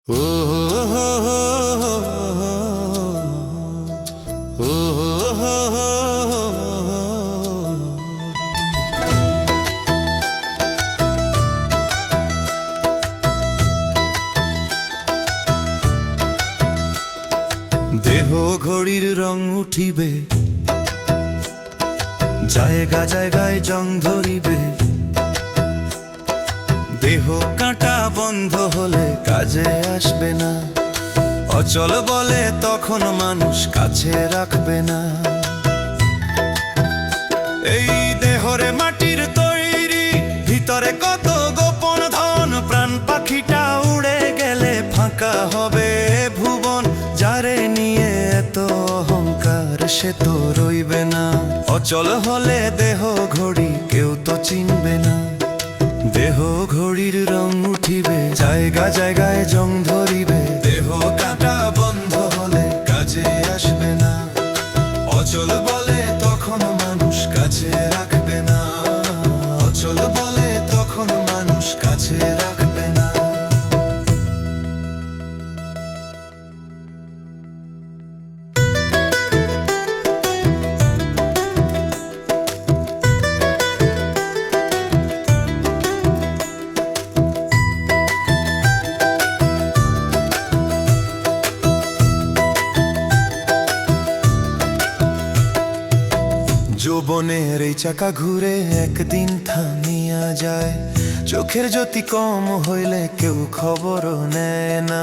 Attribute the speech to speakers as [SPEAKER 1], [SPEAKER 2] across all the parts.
[SPEAKER 1] দেহ ঘড়ির রং উঠিবে, জায়গা জায়গায় জং ধরিবে। দেহ কাঁটা বন্ধ হলে কাজে আসবে না, অচল বলে তখন মানুষ কাছে রাখবে না। এই দেহরে মাটির তৈরি, ভিতরে কত গোপন ধন। প্রাণ পাখিটা উড়ে গেলে ফাঁকা হবে ভুবন। যারে নিয়ে এত অহংকার সে তো রইবে না। অচল হলে দেহ ঘড়ি কেউ তো চিনবে না। দেহ ঘড়ির রং উঠিবে, জায়গা জায়গায় জং ধরিবে। দেহ কাঁটা বন্ধ হলে কাজে আসবে না, অচল বলে তখন মানুষ কাছে রাখবে না। অচল বলে তখন মানুষ কাছে রাখবে না। যৌবনের এই চাকা ঘুরে একদিন থামিয়া যায়। চোখের জ্যোতি কম হইলে কেউ খবরও নেয় না।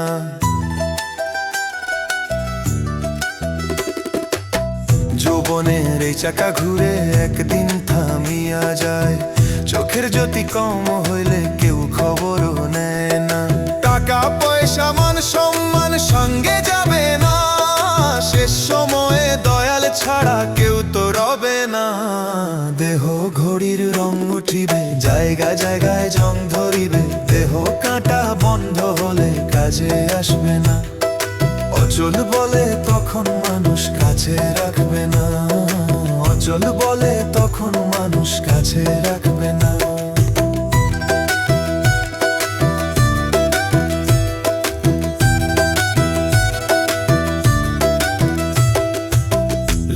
[SPEAKER 1] যৌবনের এই চাকা ঘুরে একদিন থামিয়া যায়। চোখের জ্যোতি কম হইলে কেউ খবরও নেয় না। টাকা পয়সা মান সম্মান সঙ্গে যাবে না। শেষ সময়ে দয়াল ছাড়া কেউ তো রবে না। দেহ ঘড়ির রং উঠিবে, জায়গা জায়গায় জং ধরিবে। দেহ কাঁটা বন্ধ হলে কাজে আসবে না, অচল বলে তখন মানুষ কাছে রাখবে না। অচল বলে তখন মানুষ কাছে রাখবে না।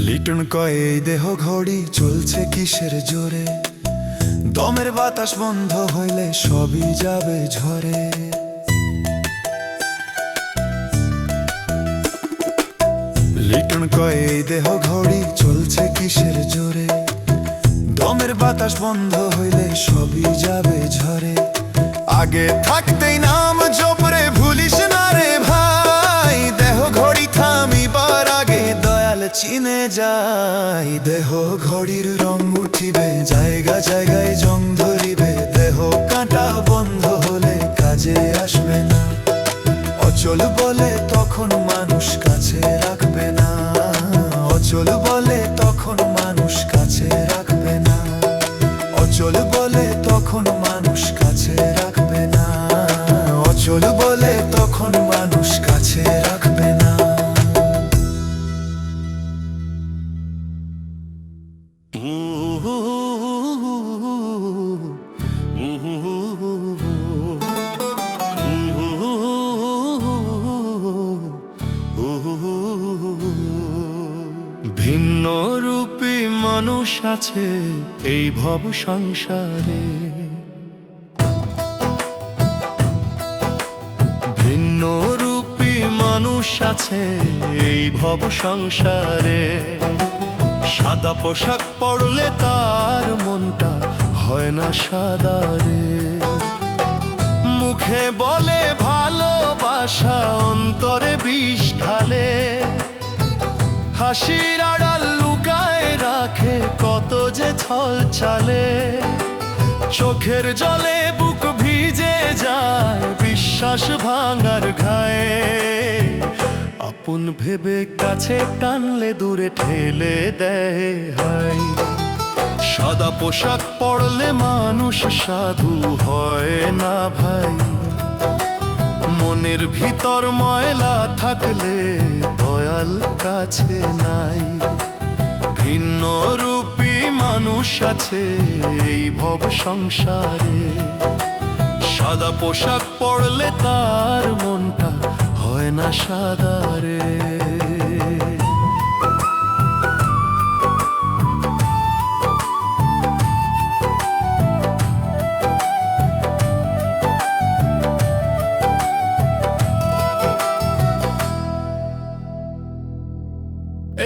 [SPEAKER 1] লিটন কয় এই দেহ ঘড়ি চলছে কিসের জোরে। দমের বাতাস বন্ধ হইলে সবই যাবে ঝরে। লিটন কয় এই দেহ ঘড়ি চলছে কিসের জোরে। দমের বাতাস বন্ধ হইলে সবই যাবে ঝরে। আগে থাকতেই নাম জপরে ভুলিস না রে ভাই। দেহ ঘড়ি থামিবার আগে দয়াল চিনে যায়। দেহ ঘড়ির রং উঠিবে, জায়গা জায়গায় জং ধরিবে। দেহ কাঁটা বন্ধ হলে কাজে আসবে না, অচল বলে তখন মানুষ কাছে রাখবে না। অচল বলে তখন মানুষ কাছে রাখবে না। অচল বলে তখন মানুষ কাছে রাখবে না। অচল বলে তখন মানুষ কাছে রাখবে না। ভিন্ন রূপী মানুষ আছে এই ভব সংসারে। ভিন্ন রূপী মানুষ আছে এই ভব সংসারে। সাদা পোশাক পরলে তার মনটা হয় না সাদা রে। মুখে বলে ভালোবাসা, অন্তরে বিষ ঢালে। হাসির আড়াল লুকায় রাখে কত যে ছল চালে। চোখের জলে বুক ভিজে যায় বিশ্বাস ভাঙার ঘায়ে। আপন ভেবে কাছে টানলে দূরে ঠেলে দেয় হাই। সাদা পোশাক পরলে মানুষ সাধু হয় না ভাই। মনের ভিতর ময়লা থাকলে দয়াল কাছে নাই। ভিন্ন রূপী মানুষ আছে এই ভব সংসারে। সাদা পোশাক পরলে তার মনটা সাদা রে।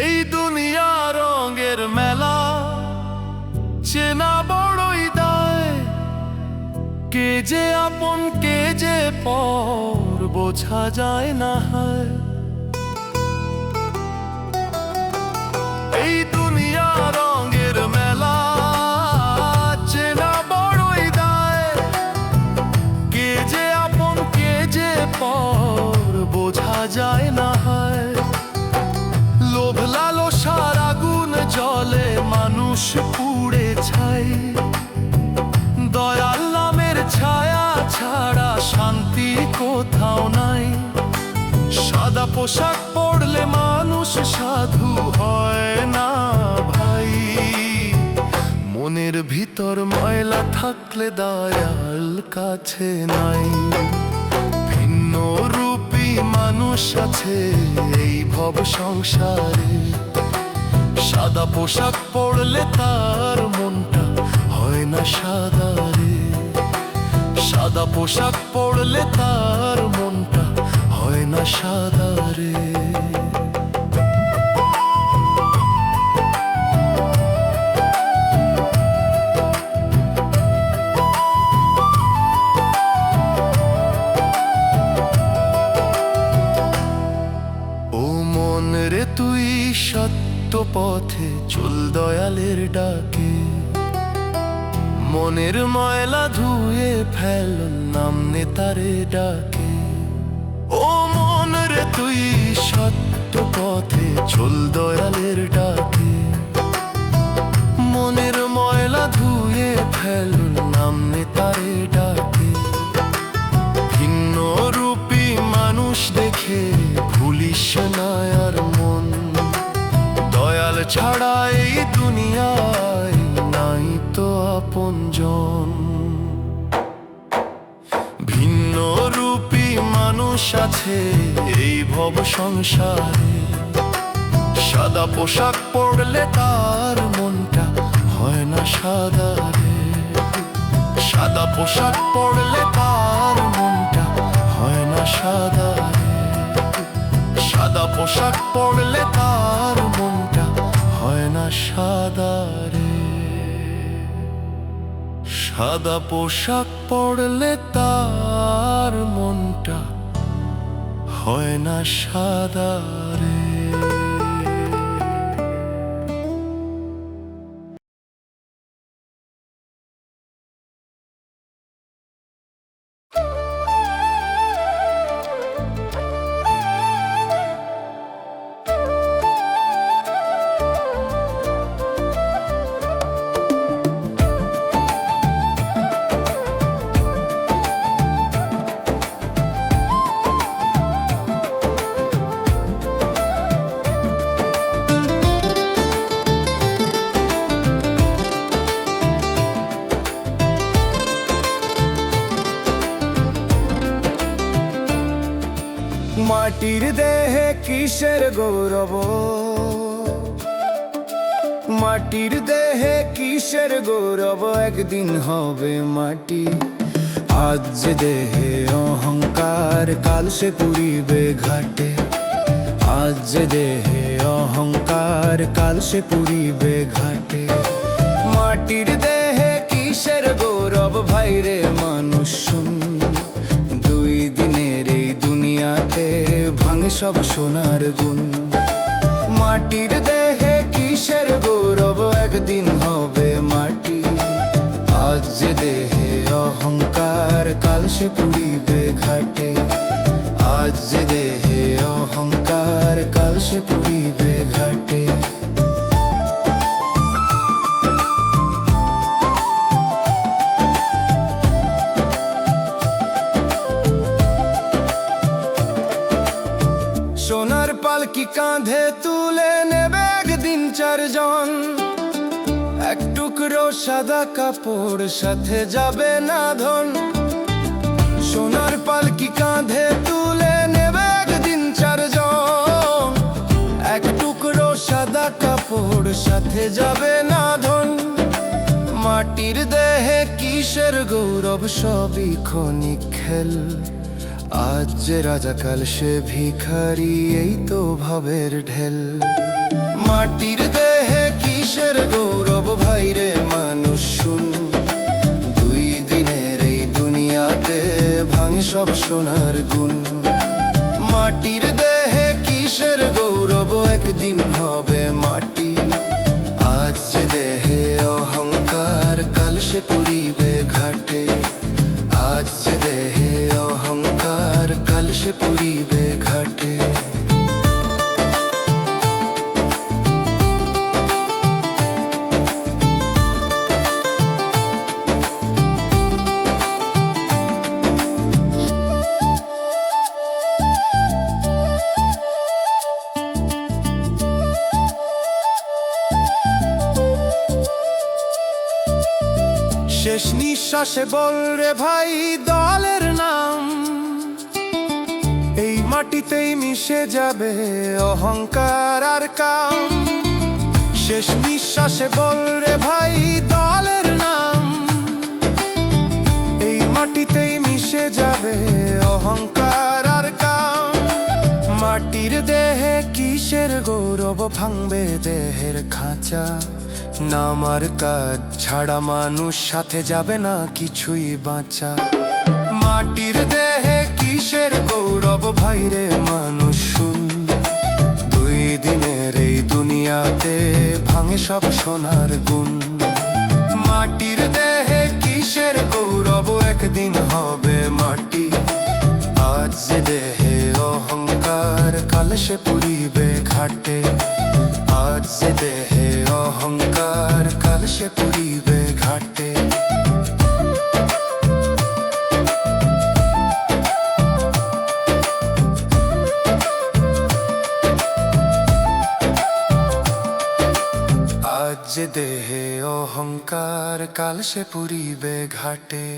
[SPEAKER 1] এই দুনিয়া রঙের মেলা, চেনা বড়ই দায়, কে যে আপন কে যে পর বোঝা যায় না হয়। এই দুনিয়া রঙের মেলা, চেনা বড়ই দায়, কে যে আপন কে যে পর বোঝা যায় না হয়। লোভ লালসার আগুন জলে মানুষ পুড়ে ছাই, দয়াল নামের ছায়া ছাড়া শান্তি কোথাও নাই। সাদা পোশাক পরলে মানুষ সাধু হয় না ভাই, মনের ভিতর ময়লা থাকলে দয়াল কাছে নাই। ভিন্ন রূপী মানুষ আছে এই ভব সংসারে, সাদা পোশাক পরলে তার মনটা হয় না সাদা রে। সাদা পোশাক পরলে তার মনটা হয় না সাদা রে। ও মন রে তুই সত্য পথে চল দয়ালের ডাকে, মনের ময়লা ধুয়ে ফেল নাম নেতারে ডাকে। ও মন রে তুই সত্য পথে চল দয়ালের ডাকে, মনের ময়লা ধুয়ে ফেল নাম নেতারে ডাকে। ভিন্ন রূপী মানুষ দেখে ভুলিস না আর মন, দয়াল ছাড়া এই দুনিয়ায় নাই তো আপনজন। ভিন্ন রূপী মানুষ আছে এই ভব সংসারে, সাদা পোশাক পরলে তার মনটা হয় না সাদা রে। সাদা পোশাক পরলে তার মনটা হয় না সাদা রে। সাদা পোশাক পরলে তার মনটা হয় না সাদা রে। সাদা পোশাক পরলে তার মনটা হয় না সাদা রে।
[SPEAKER 2] মাটির দেহে কিসের গৌরব, মাটির দেহে কিসের গৌরব, একদিন হবে মাটি। আজ যে দেহে অহংকার, কাল সে পুরিবে ঘাটে। আজ যে দেহে অহংকার, কাল সে পুরিবে ঘাটে। মাটির দেহে কিসের গৌরব, ভাইরে মানুষ শুন, দুই দিনের এই দুনিয়াতে ভাঙে সব সোনার গুণ। মাটির দেহে কিসের গৌরব, একদিন হবে মাটি। আজ যে দেহে অহংকার, কাল সে পুরিবে ঘাটে। আজ যে দেহে অহংকার, কাল সে পুরিবে ঘাটে। সোনার পালকি কাঁধে তুলে নেবে একদিন চারজন, এক টুকরো সাদা কাপড় সাথে যাবে না ধন। সোনার পালকি কাঁধে তুলে নেবে একদিন সাথে যাবে না ধন। মাটির দেহে কিসের গৌরব, সবই ক্ষণিক খেল। আজ যে রাজা কাল সে ভিখারি, এই তো ভাবের ঢেল। মাটির দেহে কিসের গৌরব, ভাইরে মানুষ শুন। দুই দিনের এই দুনিয়াতে ভাঙে সব সোনার গুণ। মাটির দেহে কিসের গৌরব, একদিন হবে মাটি। আজ যে দেহে অহংকার, কাল সে পুরিবে ঘাটে। আজ যে দেহে অহংকার, কাল সে পুরিবে ঘাটে। শেষ নিঃশ্বাসে বল রে ভাই দলের নাম। এই মাটিতেই মিশে যাবে অহংকার আর কাম। শেষ নিঃশ্বাসে বল রে ভাই দলের নাম। এই মাটিতেই মিশে যাবে অহংকার আর কাম। মাটির দেহে কিসের গৌরব, ভাঙবে দেহের খাঁচা। নামার কাজ ছাড়া মানুষ সাথে যাবে না কিছুই বাঁচা। মাটির দেহে কিসের গৌরব, ভাইরে মানুষ শুন। দুই দিনের এই দুনিয়াতে ভাঙে সব সোনার গুণ। মাটির দেহে কিসের গৌরব, একদিন হবে মাটি। আজ যে দেহে অহংকার, কাল সে পুরিবে ঘাটে। আজ যে দেহে অহংকার, কাল সে পুরিবে ঘাটে। আজ যে দেহে অহংকার, কাল সে পুরিবে ঘাটে।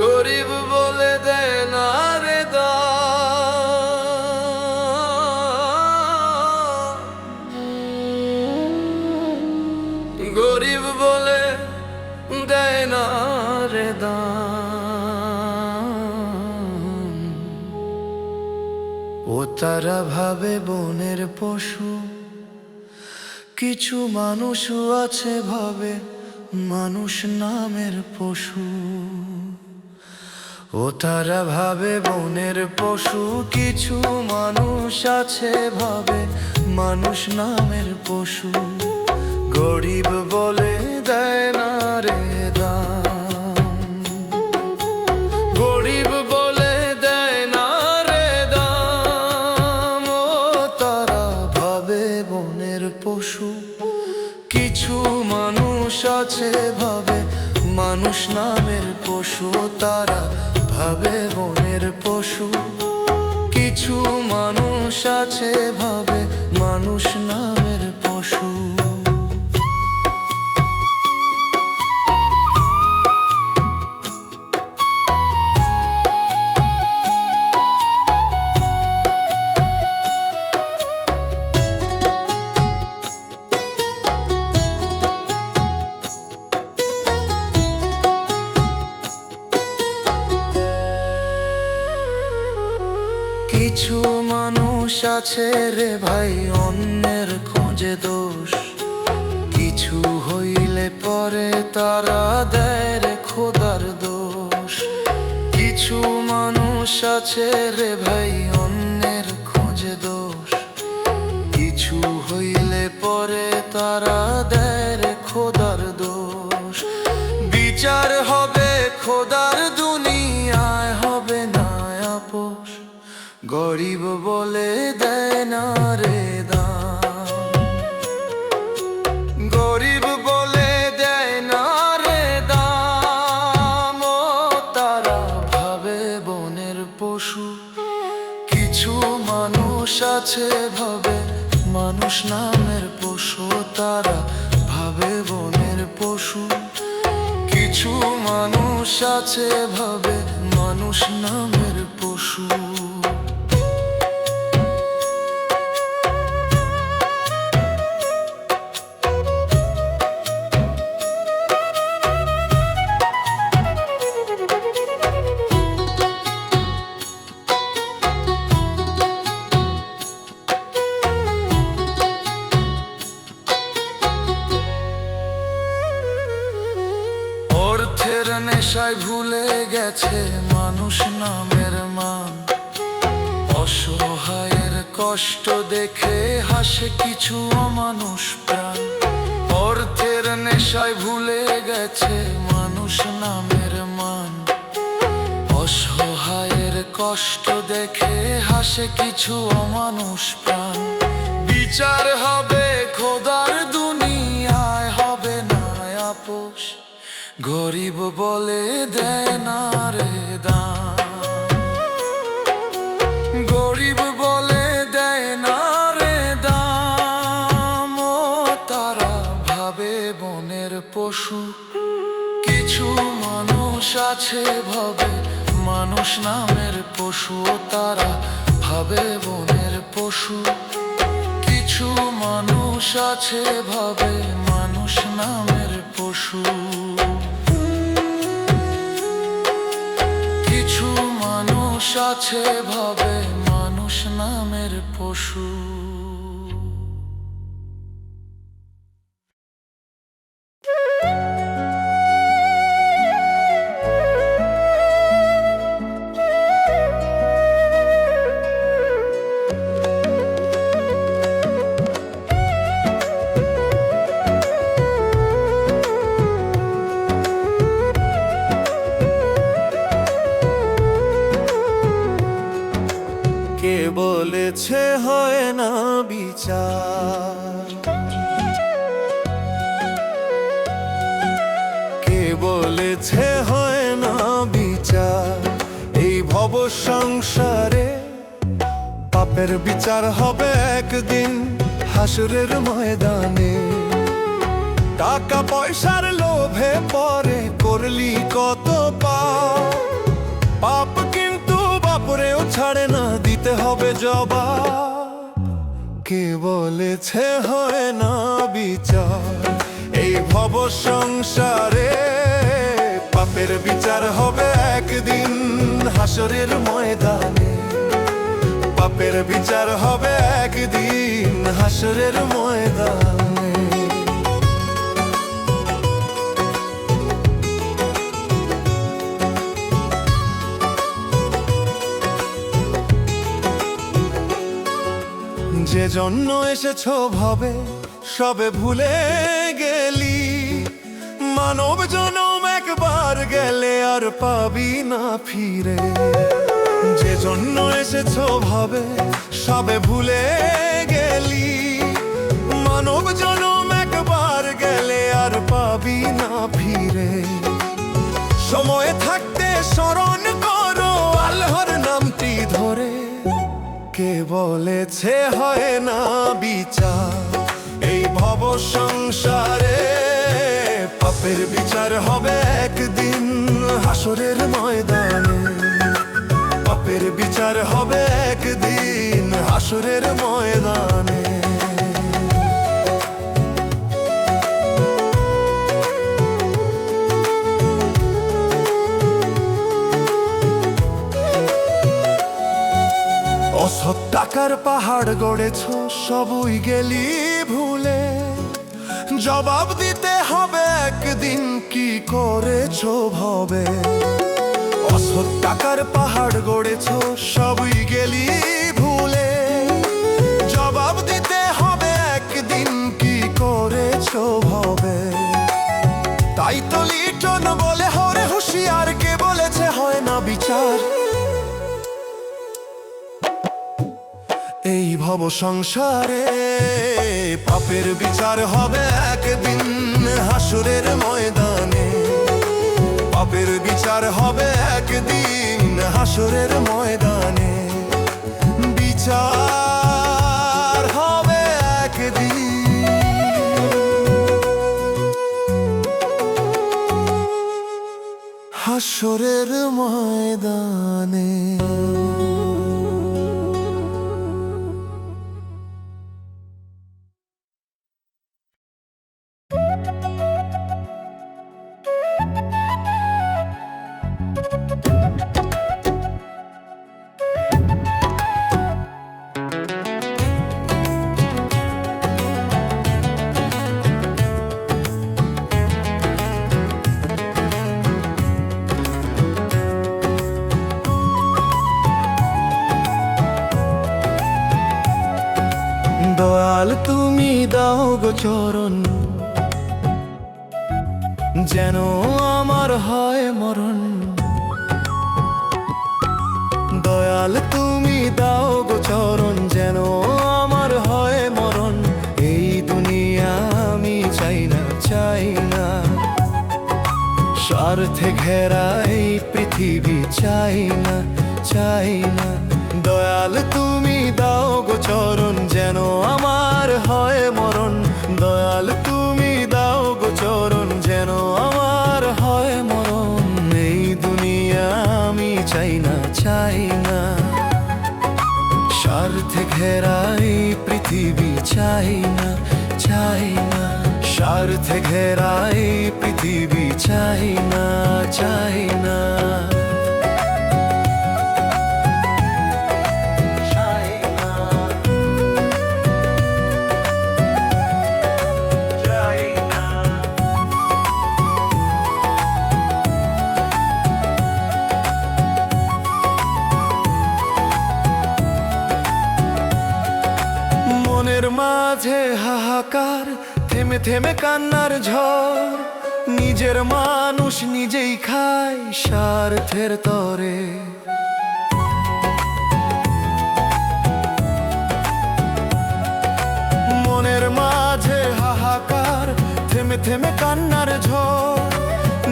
[SPEAKER 2] গরিব বলে দেয় না রে দাম। গরিব বলে দেয় না রে দাম। ও তারা ভাবে বনের পশু, কিছু মানুষও আছে ভাবে মানুষ নামের পশু। ও তারা ভাবে বনের পশু, কিছু মানুষ আছে ভাবে মানুষ নামের পশু। গরিব বলে দেয় না রে দাম। গরিব বলে দেয় না রে দাম। ও তারা ভাবে বনের পশু, কিছু মানুষ আছে ভাবে মানুষ নামের পশু। তারা ভাবে বনের পশু, কিছু মানুষ আছে ভাবে মানুষ নামের পশু। কিছু মানুষ আছে রে ভাই অন্যের খোঁজে দোষ। কিছু হইলে পরে তারা দেয় রে খোদার দোষ। কিছু মানুষ আছে রে ভাই অন্যের খোঁজে দোষ। কিছু হইলে পরে তারা দেয় রে খোদার দোষ। বিচার হবে খোদার দুনিয়ায়, হবে না আপোষ। গরিব বলে দেয় না রে দাম। গরিব বলে দেয় না রে দাম। ও তারা ভাবে বনের পশু, কিছু মানুষ আছে ভাবে মানুষ নামের পশু, তারা ভাবে বনের পশু। কিছু মানুষ আছে ভাবে মানুষ নামের পশু। অর্থের নেশায় ভুলে গেছে মানুষ নামের মান। অসহায়ের কষ্ট দেখে হাসে কিছু অমানুষ প্রাণ। অর্থের নেশায় ভুলে গেছে মানুষ নামের মান। অসহায়ের কষ্ট দেখে হাসে কিছু অমানুষ প্রাণ। বিচার হবে খোদার দুনিয়ায়, হবে না আপোষ। গরিব বলে দেয় না রে দাম, গরিব বলে দেয় না রে দাম। ও তারা ভাবে বনের পশু। কিছু মানুষ আছে ভাবে মানুষ নামের পশু, তারা ভাবে বনের পশু। কিছু মানুষ আছে ভাবে মানুষ নামের পশু। কিছু মানুষ আছে ভাবে মানুষ নামের পশু। কে বলেছে হয় না বিচার? কে বলেছে হয় না বিচার? এই ভব সংসারে পাপের বিচার হবে একদিন হাসরের ময়দানে। টাকা পয়সার লোভে পরে করলি কত পাপ, পাপ কিন্তু বাপরেও ছাড়ে না, দিতে হবে জবাব। কে বলেছে হয় না বিচার? এই ভব সংসারে পাপের বিচার হবে একদিন হাসরের ময়দানে। পাপের বিচার হবে একদিন হাসরের ময়দানে। যে জন্য এসেছো ভাবে সবে ভুলে গেলি। মানব জনম একবার গেলে আর পাবি না ফিরে। যে জন্য এসেছো ভাবে সবে ভুলে গেলি। মানব জনম একবার গেলে আর পাবি না ফিরে। সময় থাকতে স্মরণ করো আল্লাহর নামটি ধরে। কে বলেছে হয় না বিচার? এই ভব সংসারে পাপের বিচার হবে একদিন হাসরের ময়দানে। পাপের বিচার হবে একদিন হাসরের ময়দানে। অসৎ টাকার পাহাড় গড়েছো সবই গেলি ভুলে। জবাব দিতে হবে একদিন কি করেছো ভবে। অসৎ টাকার পাহাড় গড়েছো সবই গেলি ভুলে। জবাব দিতে হবে একদিন কি করেছো ভবে। তাই তো লিটন বলে হরে হুঁশিয়ার, কে বলেছে হয় না বিচার? এই ভব সংসারে পাপের বিচার হবে একদিন হাসরের ময়দানে। পাপের বিচার হবে একদিন হাসরের ময়দানে। বিচার হাসরের ময়দানে। দয়াল তুমি দাও গো চরণ, যেন আমার হয় মরণ। দয়াল তুমি দাও গো চরণ, যেন আমার হয় মরণ। এই দুনিয়া আমি চাই না, চাই না। স্বার্থে ঘেরা এই পৃথিবী চাই না, চাই না। দয়াল তুমি দাও গো চরণ, যেন আমার হয় মরণ। দয়াল তুমি দাও গো চরণ, যেন আমার হয় মরণ। এই দুনিয়া আমি চাই না, চাই না। স্বার্থে ঘেরা এই পৃথিবী চাই না, চাই না। স্বার্থে ঘেরা এই পৃথিবী চাই না, চাই না। মনের মাঝে হাহাকার, থেমে থেমে কান্নার ঝড়। নিজের মানুষ নিজেই খায় স্বার্থের তরে। মনের মাঝে হাহাকার, থেমে থেমে কান্নার ঝড়।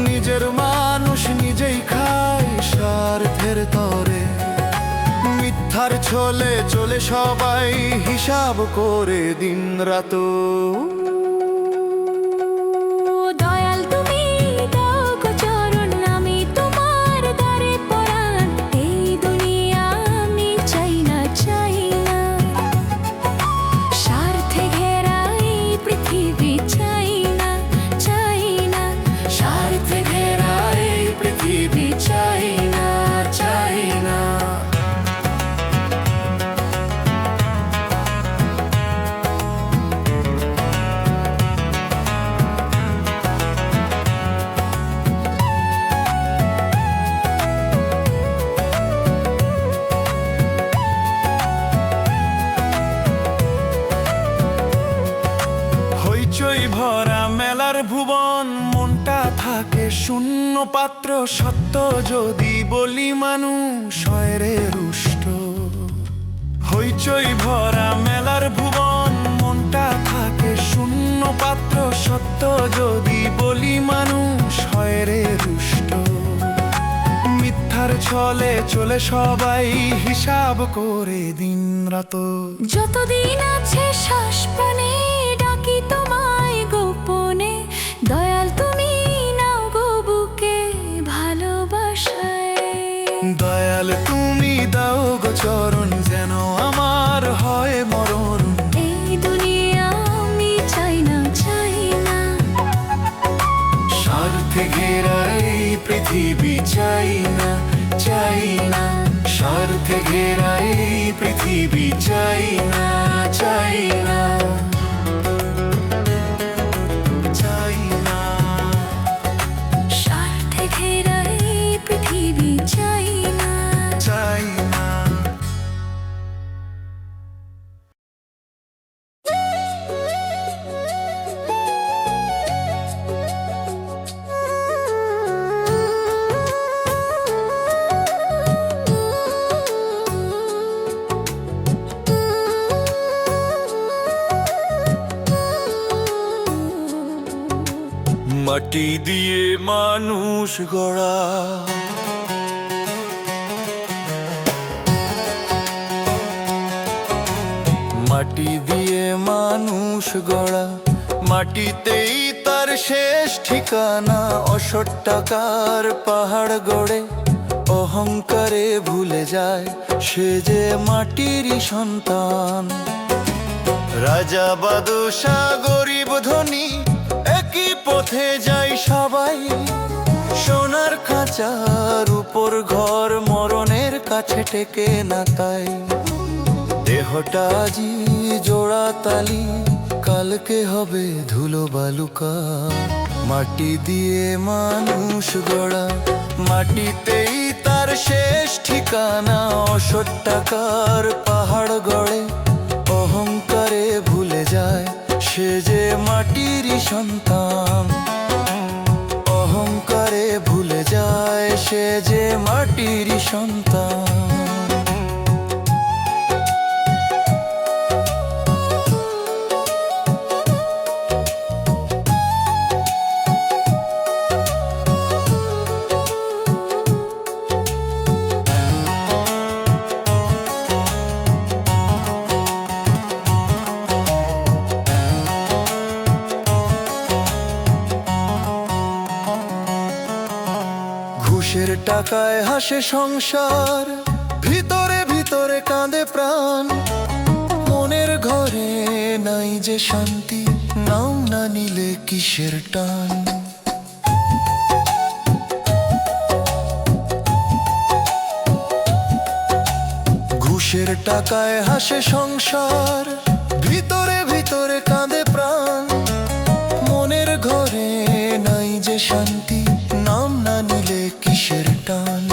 [SPEAKER 2] নিজের মানুষ নিজেই খায় স্বার্থের তরে। মিথ্যার ছলে চলে সবাই হিসাব করে দিন রাত।
[SPEAKER 3] দয়াল তুমি দাও গো চরণ, আমি তোমার দ্বারে পরাণ। এই দুনিয়া আমি চাই না, চাই না। স্বার্থে ঘেরা এই পৃথিবী চাই না, চাই না। স্বার্থে ঘেরা এই পৃথিবী চাই না, চাই না।
[SPEAKER 2] হইচই ভরা মেলার ভুবন, মনটা থাকে শূন্য পাত্র। সত্য যদি বলি মানুষ হয় রে রুষ্ট। হইচই ভরা মেলার ভুবন, মনটা থাকে শূন্য পাত্র। সত্য যদি বলি মানুষ হয় রে রুষ্ট। মিথ্যার ছলে চলে সবাই হিসাব করে দিন রাত।
[SPEAKER 3] যতদিন আছে শ্বাস প্রাণে ডাকি তোমায় গোপনে। দয়াল তুমি নাও গো বুকে ভালোবাসায়।
[SPEAKER 2] দয়াল তুমি দাও গো চরণ, যেন আমার হয় মরণ।
[SPEAKER 3] এই দুনিয়া আমি চাই না, চাই না।
[SPEAKER 2] স্বার্থে ঘেরা এই পৃথিবী চাই না, চাই না। স্বার্থে ঘেরা এই পৃথিবী চাই না, চাই না। চাই না।
[SPEAKER 3] স্বার্থে ঘেরা এই পৃথিবী চাই না,
[SPEAKER 2] চাই না। মাটি দিয়ে মানুষ গড়া, মাটি দিয়ে মানুষ গড়া। মাটিতেই তার শেষ ঠিকানা অসৎ টাকার পাহাড় গড়ে অহংকারে ভুলে যায় সে যে মাটিরই সন্তান। রাজা বাদশা গরিব ধনী একই পথে যায় সবাই, সোনার খাঁচার উপর ঘর মরণের কাছে টেকে না তাই। দেহটা আজি জোড়া তালি কালকে হবে ধুলো বালুকা, মাটি দিয়ে মানুষ গড়া মাটিতেই তার শেষ ঠিকানা অসৎ টাকার পাহাড় গড়ে অহংকারে ভুলে যায় সে যে মাটিরই সন্তান। অহংকারে ভুলে যায় সে যে মাটিরই সন্তান। ঘুষের টাকায় হাসে সংসার, ভিতরে ভিতরে কাঁদে প্রাণ। মনের ঘরে নাই যে শান্তি, নাম না নিলে কিসের টান। ঘুষের টাকায় হাসে সংসার, ভিতরে ভিতরে কাঁদে প্রাণ। মনের ঘরে নাই যে শান্তি, নাম না নিলে কিসের টান।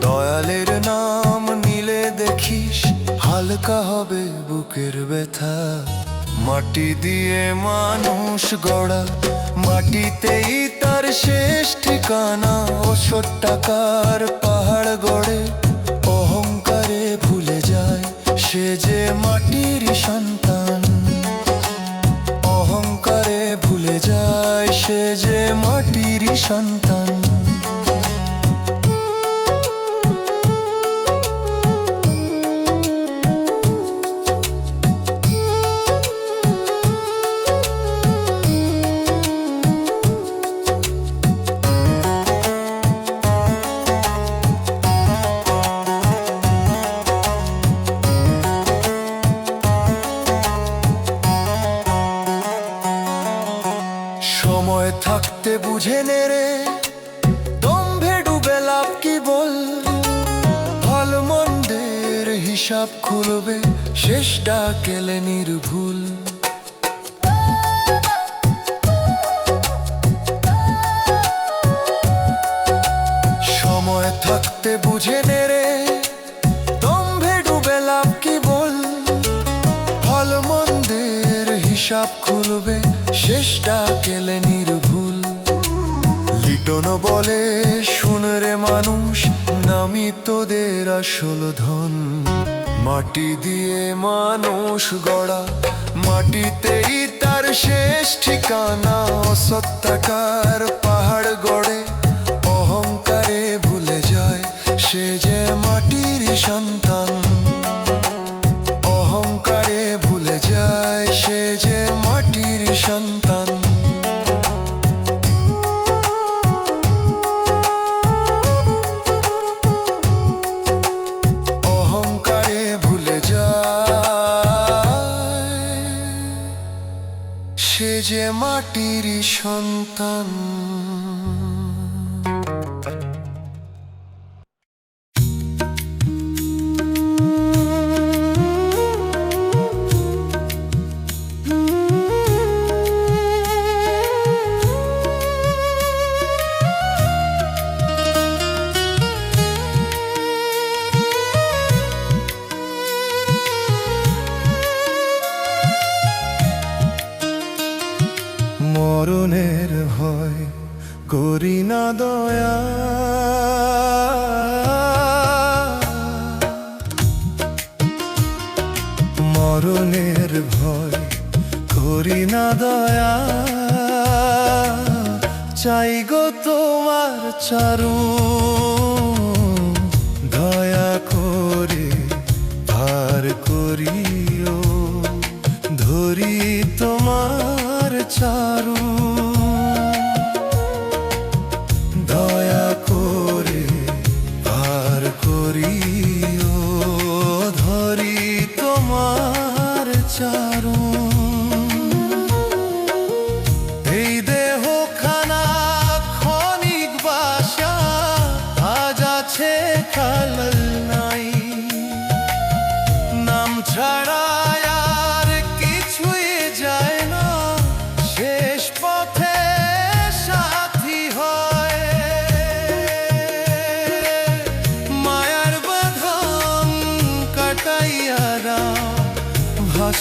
[SPEAKER 2] দয়ালের নাম নিলে দেখিস হালকা হবে বুকের ব্যথা। মাটি দিয়ে মানুষ গড়া মাটিতেই তার শেষ ঠিকানা অসৎ টাকার পাহাড় গড়ে অহংকারে ভুলে যায় সে যে মাটির সন্তান। অহংকারে ভুলে যায় সে যে মাটির সন্তান। সময় থাকতে বুঝে নে রে, দম্ভে ডুবে লাভ কি বল। ভালো মন্দের হিসাব খুলবে শেষটা কেলে নির্ভুল। সময় থাকতে বুঝে নে রে, দম্ভে ডুবে লাভ কি বল। ভালো মন্দের হিসাব খুলবে শেষটা কেলে নির্ভুল। লিটন বলে শুন রে মানুষ, নামি তোদের আসল ধন। মাটি দিয়ে মানুষ গড়া মাটিতেই তার শেষ ঠিকানা অসৎ টাকার পাহাড় গড়ে অহংকারে ভুলে যায় সে যে মাটির সন্তান। অহংকারে ভুলে যায় সে যে মাটির সন্তান। অহংকারে ভুলে যায় সে যে মাটির সন্তান। মরণের ভয় করি না দয়া, মরণের ভয় করি না দয়া। চাই গো তোমার চারু দয়া করে ভার করিও, ধরি তোমার চারু।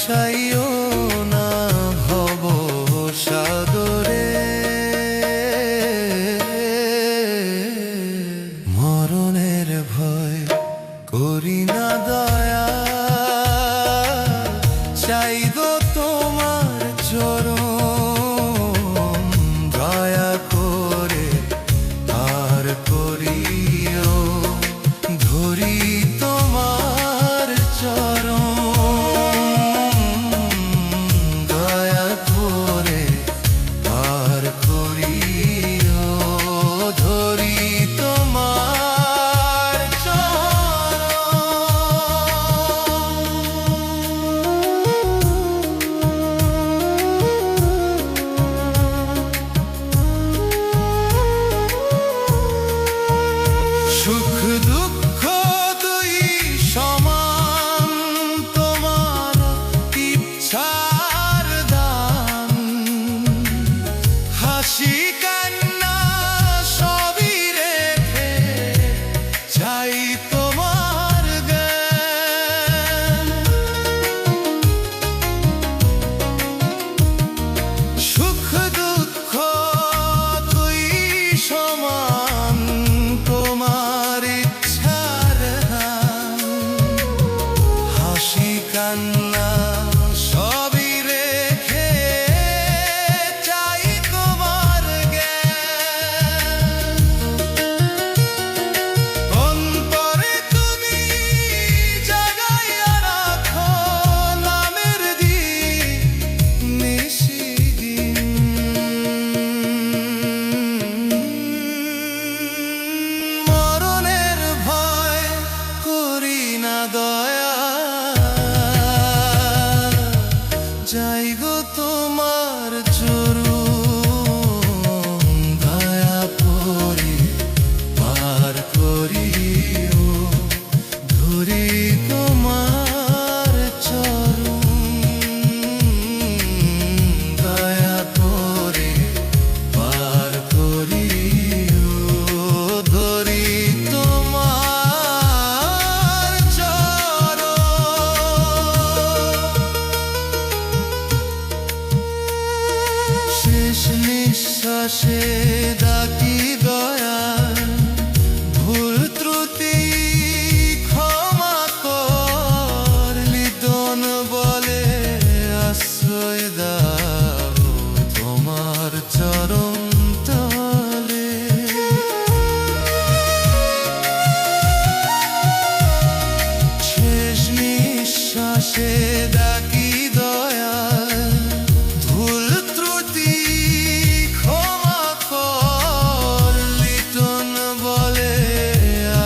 [SPEAKER 1] ভাসাইও না ভব সাগরে, মরণের ভয় করি না দয়া, চাই গো তোমার চরণ, দয়া করে আর করিও, ধরি তোমার চরণ, দয়া করে আর করিও, ধরি তোমার সুখ দুঃখ দুই সমান, তোমার ইচ্ছার দান, হাসি কান্না সবই রেখে চাই তোমার জ্ঞান, সুখ দুঃখ দুই সমান, তোমার ইচ্ছার দান, হাসি কান্না সবই রেখে চাই তোমার জ্ঞান, অন্তরে তুমি জাগাইয়া রাখো নামের দিন নিশিদিন, মরণের ভয় করি না দয়া, যাই গো তোমার চরণ, দয়া করে পার করিও, ধরি তোমার চরণ, দয়া করে পার করিও, ধরি তোমার চরণ, শেষ নিঃশ্বাসে ডাকি দয়া, ভুল ত্রুটি ক্ষমা কর, লিদন বলে আশ্রয় দাও তোমার চরণ তলে, শেষ নিঃশ্বাসে ডাকি দয়া, ভুল ত্রুটি ক্ষমা কর, লিটন বলে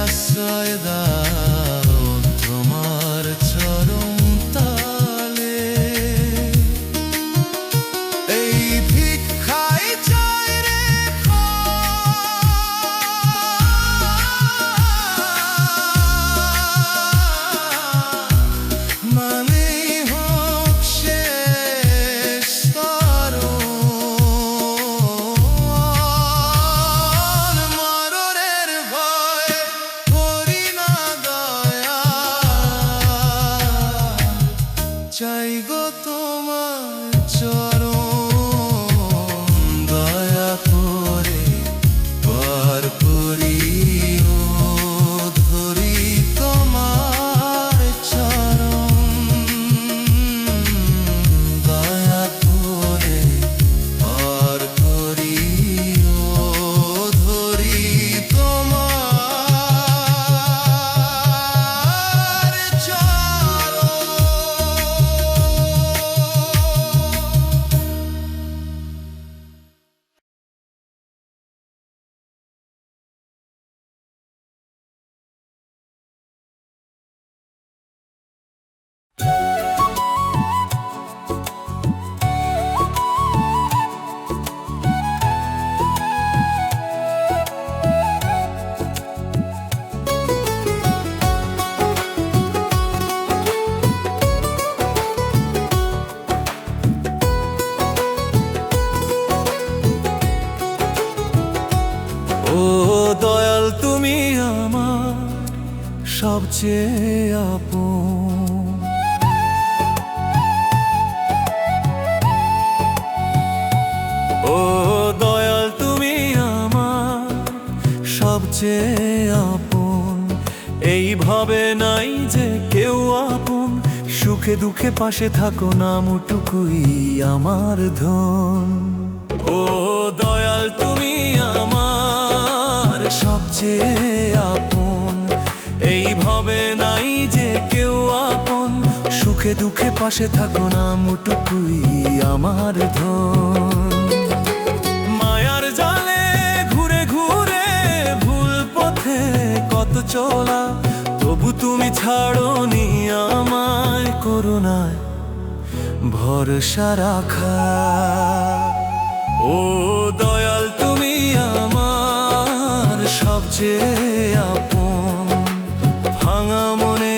[SPEAKER 1] আশ্রয় দাও তোমার চরণ তলে, এই ভিক্ষাই চাই রে মানে হোক শেষ তরণ, মরণের ভয় করি না দয়া, চাই গো তোমার চরণ, দয়া করে পার করিও, ধরি তোমার চরণ, দয়া করে পার করিও, ধরি তোমার চরণ। সবচেয়ে আপন।
[SPEAKER 2] সবচেয়ে আপন। এইভাবে নাই যে কেউ আপন, সুখে দুঃখে পাশে থাকো নামটুকুই আমার ধন। ও দয়াল তুমি আমার সবচেয়ে আপন। এইভাবে নাই যে কেউ আপন, সুখে দুঃখে পাশে থাকো নামটুকুই আমার ধন। মায়ার জালে ঘুরে ঘুরে ভুল পথে কত চলা, তবু তুমি ছাড়োনি আমায় করুণায় ভরসা রাখা। ও দয়াল তুমি আমার সবচেয়ে আপন, ভাঙা মনে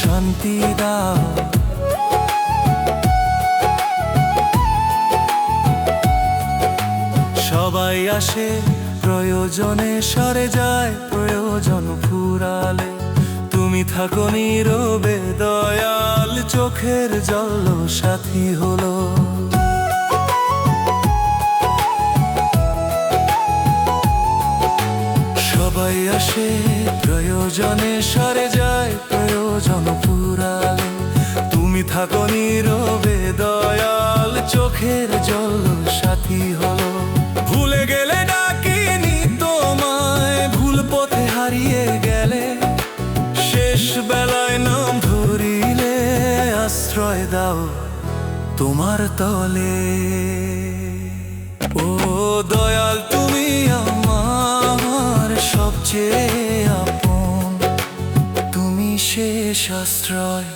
[SPEAKER 2] শান্তি দাও। সবাই আসে প্রয়োজনে, সরে যায় প্রয়োজন ফুরালে, তুমি থাকো নীরবে দয়াল, চোখের জল সাথী হলো। সবাই আসে প্রয়োজনে, সরে যায় প্রয়োজন ফুরালে, তুমি থাকো নীরবে দয়াল, চোখের জল সাথী হলো। ভুলে গেলে ডাকিনি তোমায়, ভুল পথে হারিয়ে গেলে, শেষ বেলায় নাম ধরিলে আশ্রয় দাও তোমার তলে। ও দয়াল তুমি আমার সবচেয়ে আপন, তুমি শেষ আশ্রয়।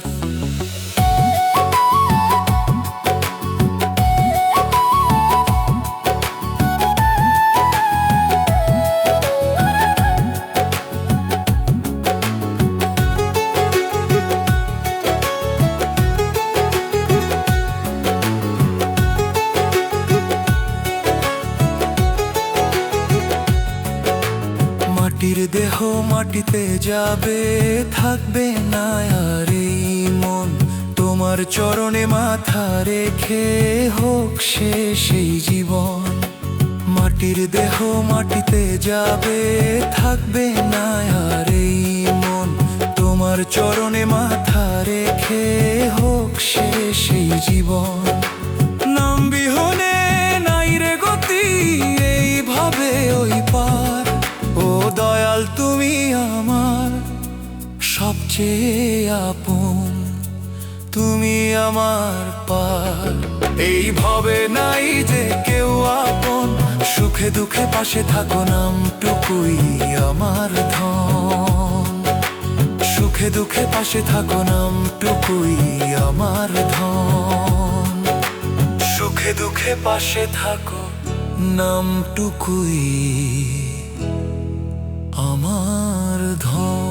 [SPEAKER 2] মাটির দেহ মাটিতে যাবে, থাকবে না আর এই মন, তোমার চরণে মাথা রেখে হোক শেষ এই জীবন। মাটির দেহ মাটিতে যাবে, থাকবে না আর এই মন, তোমার চরণে মাথা রেখে হোক শেষ এই জীবন। নাম বিহনে নাই রে গতি, এইভাবে ওই পার। ও দয়াল তুমি আমার সবচেয়ে আপন, তুমি আমার পার। এইভাবে নাই যে কেউ আপন, সুখে দুঃখে পাশে থাকো নামটুকুই আমার ধন। সুখে দুঃখে পাশে থাকো নামটুকুই আমার ধন। সুখে দুঃখে পাশে থাকো নামটুকুই আমার ধন।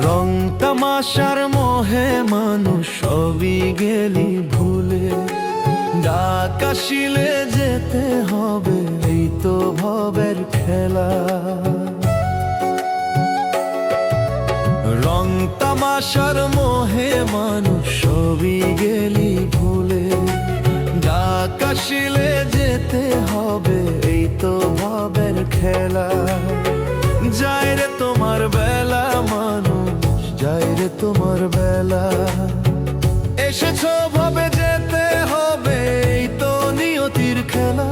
[SPEAKER 2] রং তামাশার মোহে মানুষ সবই গেলি ভুলে, ডাক আসিলে যেতে হবে এই তো ভবের খেলা। রং তামাশার মোহে মানুষ সবই গেলি ভুলে, ডাক আসিলে যেতে হবে এই তো ভবের খেলা। যায় রে তোমার বেলা মানুষ, যায় রে তোমার বেলা, এসেছো ভাবে যেতে হবে এই তো নিয়তির খেলা।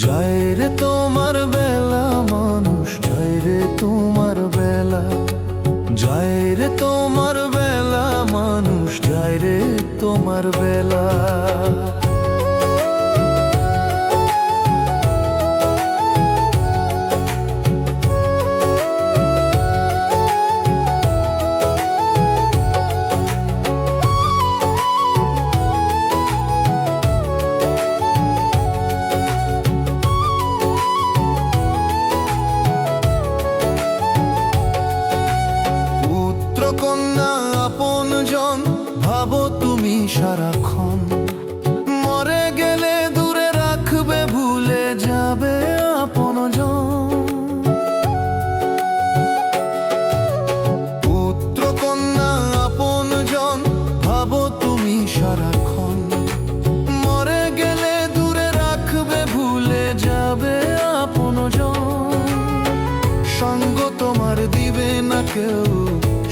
[SPEAKER 2] যায় রে তোমার বেলা মানুষ, যায় রে তোমার বেলা, যায় রে তোমার বেলা মানুষ, যায় রে তোমার বেলা।
[SPEAKER 1] সারাক্ষণ। মরে গেলে দূরে রাখবে, ভুলে যাবে আপনজন। পুত্র কন্যা আপনজন ভাবো তুমি সারাক্ষণ। মরে গেলে দূরে রাখবে, ভুলে যাবে আপনজন। সঙ্গ তোমার দিবে না কেউ,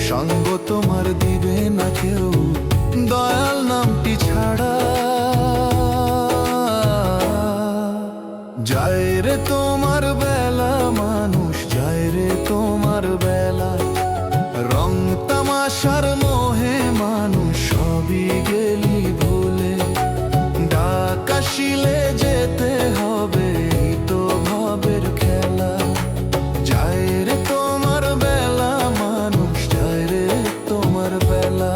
[SPEAKER 1] সঙ্গ তোমার দিবে না কেউ, দয়াল নামটি ছাড়া। যায় রে তোমার বেলা মানুষ, যায় রে তোমার বেলা। রং তামাশার মোহে মানুষ সবই গেলি ভুলে। ডাক আসিলে যেতে হবে, এই তো ভাবের খেলা। যায় রে তোমার বেলা মানুষ, যায় রে তোমার বেলা।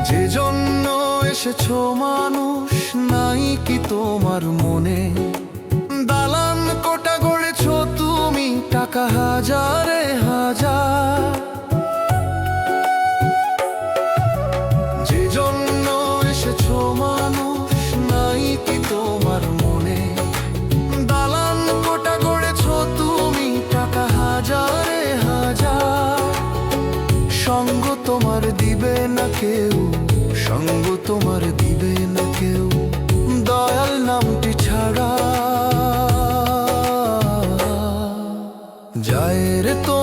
[SPEAKER 1] যে জন্য এসেছো মানুষ, নাই কি তোমার মনে? দালান কোটা গড়েছো তুমি, টাকা হাজারে হাজার। যে জন্য এসেছো মানুষ, নাই কি তোমার মনে? দালান কোটা গড়েছো তুমি, টাকা হাজারে হাজার। সঙ্গ তোমার দিবে না কেউ, সঙ্গ তোমার দিবে না কেউ, দয়াল নামটি ছাড়া। যায় রে তো